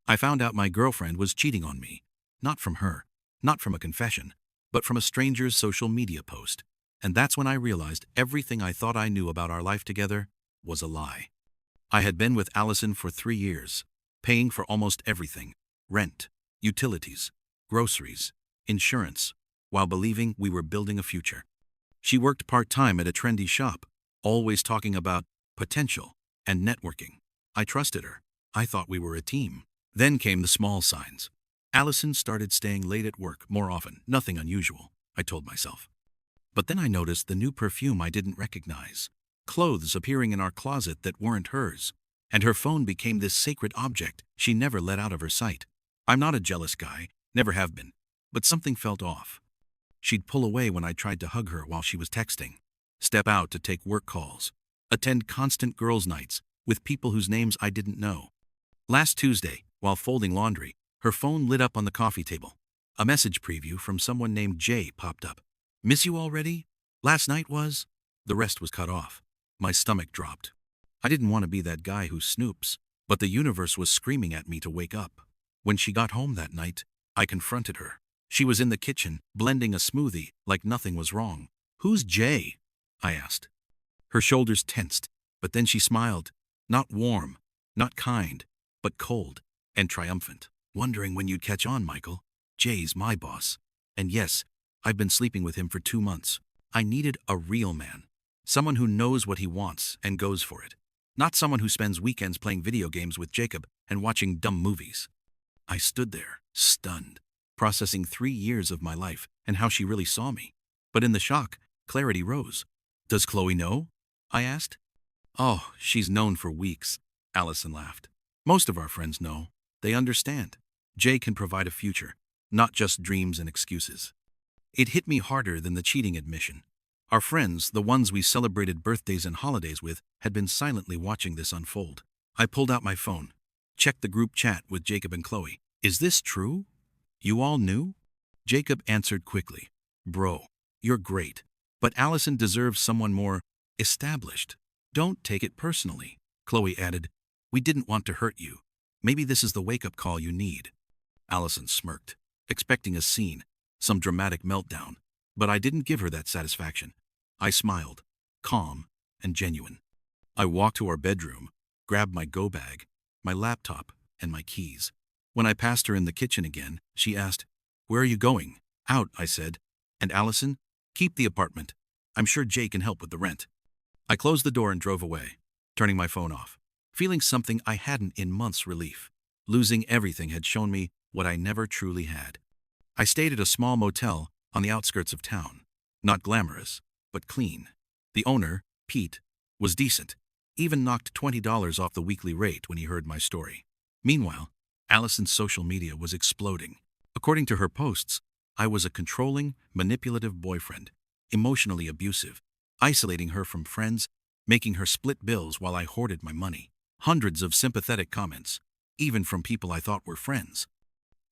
I found out my girlfriend was cheating on me. Not from her, not from a confession, but from a stranger's social media post. And that's when I realized everything I thought I knew about our life together was a lie. I had been with Allison for 3 years, paying for almost everything: rent, utilities, groceries, insurance, while believing we were building a future. She worked part-time at a trendy shop, always talking about potential and networking. I trusted her. I thought we were a team. Then came the small signs. Allison started staying late at work more often. Nothing unusual, I told myself. But then I noticed the new perfume I didn't recognize, clothes appearing in our closet that weren't hers, and her phone became this sacred object she never let out of her sight. I'm not a jealous guy, never have been, but something felt off. She'd pull away when I tried to hug her while she was texting, step out to take work calls, attend constant girls' nights with people whose names I didn't know. Last Tuesday, while folding laundry, her phone lit up on the coffee table. A message preview from someone named Jay popped up. "Miss you already? Last night was?" The rest was cut off. My stomach dropped. I didn't want to be that guy who snoops, but the universe was screaming at me to wake up. When she got home that night, I confronted her. She was in the kitchen, blending a smoothie like nothing was wrong. "Who's Jay?" I asked. Her shoulders tensed, but then she smiled. Not warm, not kind, but cold and triumphant. "Wondering when you'd catch on, Michael. Jay's my boss. And yes, I've been sleeping with him for 2 months. I needed a real man. Someone who knows what he wants and goes for it. Not someone who spends weekends playing video games with Jacob and watching dumb movies." I stood there, stunned, processing 3 years of my life and how she really saw me. But in the shock, clarity rose. "Does Chloe know?" I asked. "Oh, she's known for weeks," Allison laughed. "Most of our friends know. They understand. Jay can provide a future, not just dreams and excuses." It hit me harder than the cheating admission. Our friends, the ones we celebrated birthdays and holidays with, had been silently watching this unfold. I pulled out my phone, checked the group chat with Jacob and Chloe. "Is this true? You all knew?" Jacob answered quickly. "Bro, you're great. But Allison deserves someone more established. Don't take it personally." Chloe added, "We didn't want to hurt you. Maybe this is the wake-up call you need." Allison smirked, expecting a scene, some dramatic meltdown. But I didn't give her that satisfaction. I smiled, calm and genuine. I walked to our bedroom, grabbed my go bag, my laptop, and my keys. When I passed her in the kitchen again, she asked, "Where are you going?" "Out," I said. "And Allison? Keep the apartment. I'm sure Jay can help with the rent." I closed the door and drove away, turning my phone off, feeling something I hadn't in months: relief. Losing everything had shown me what I never truly had. I stayed at a small motel on the outskirts of town. Not glamorous, but clean. The owner, Pete, was decent, even knocked $20 off the weekly rate when he heard my story. Meanwhile, Allison's social media was exploding. According to her posts, I was a controlling, manipulative boyfriend, emotionally abusive, isolating her from friends, making her split bills while I hoarded my money. Hundreds of sympathetic comments, even from people I thought were friends.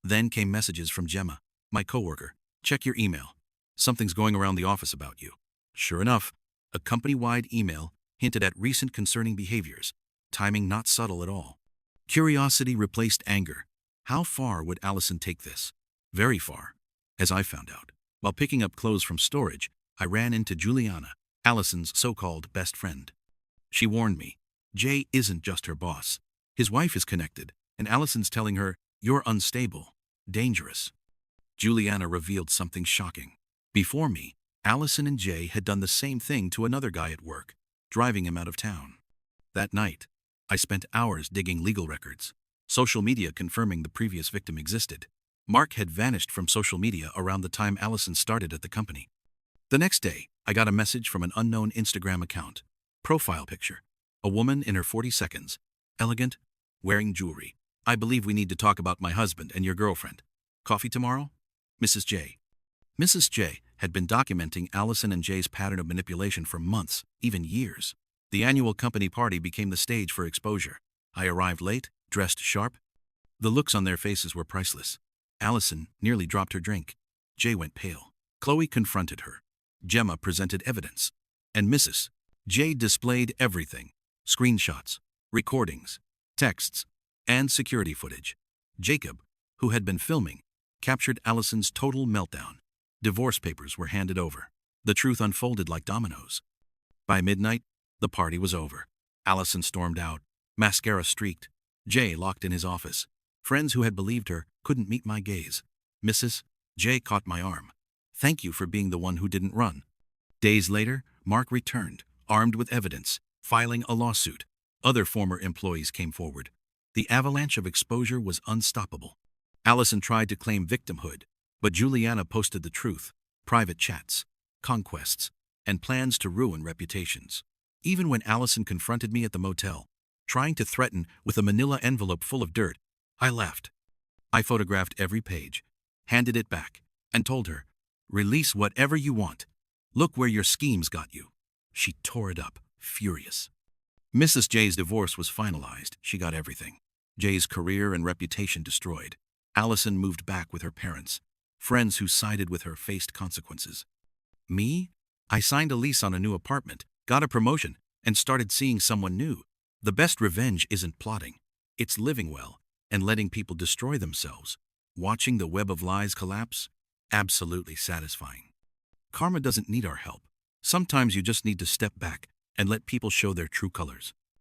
Then came messages from Gemma, my coworker. "Check your email. Something's going around the office about you." Sure enough, a company-wide email hinted at recent concerning behaviors, timing not subtle at all. Curiosity replaced anger. How far would Allison take this? Very far, as I found out. While picking up clothes from storage, I ran into Juliana, Allison's so-called best friend. She warned me, "Jay isn't just her boss. His wife is connected, and Allison's telling her, 'You're unstable, dangerous.'" Juliana revealed something shocking. Before me, Allison and Jay had done the same thing to another guy at work, driving him out of town. That night, I spent hours digging legal records, social media confirming the previous victim existed. Mark had vanished from social media around the time Allison started at the company. The next day, I got a message from an unknown Instagram account. Profile picture: a woman in her 40s, elegant, wearing jewelry. "I believe we need to talk about my husband and your girlfriend. Coffee tomorrow? Mrs. J." Mrs. J had been documenting Allison and Jay's pattern of manipulation for months, even years. The annual company party became the stage for exposure. I arrived late, dressed sharp. The looks on their faces were priceless. Allison nearly dropped her drink. Jay went pale. Chloe confronted her. Gemma presented evidence. And Mrs. J displayed everything: screenshots, recordings, texts, and security footage. Jacob, who had been filming, captured Allison's total meltdown. Divorce papers were handed over. The truth unfolded like dominoes. By midnight, the party was over. Allison stormed out, mascara streaked. Jay locked in his office. Friends who had believed her couldn't meet my gaze. Mrs. Jay caught my arm. Thank you for being the one who didn't run. Days later, Mark returned, armed with evidence, filing a lawsuit. Other former employees came forward. The avalanche of exposure was unstoppable. Allison tried to claim victimhood, but Juliana posted the truth: private chats, conquests, and plans to ruin reputations. Even when Allison confronted me at the motel, trying to threaten with a manila envelope full of dirt, I laughed. I photographed every page, handed it back, and told her, "Release whatever you want. Look where your schemes got you." She tore it up, furious. Mrs. Jay's divorce was finalized. She got everything. Jay's career and reputation destroyed. Allison moved back with her parents. Friends who sided with her faced consequences. Me? I signed a lease on a new apartment, got a promotion, and started seeing someone new. The best revenge isn't plotting. It's living well and letting people destroy themselves. Watching the web of lies collapse? Absolutely satisfying. Karma doesn't need our help. Sometimes you just need to step back and let people show their true colors.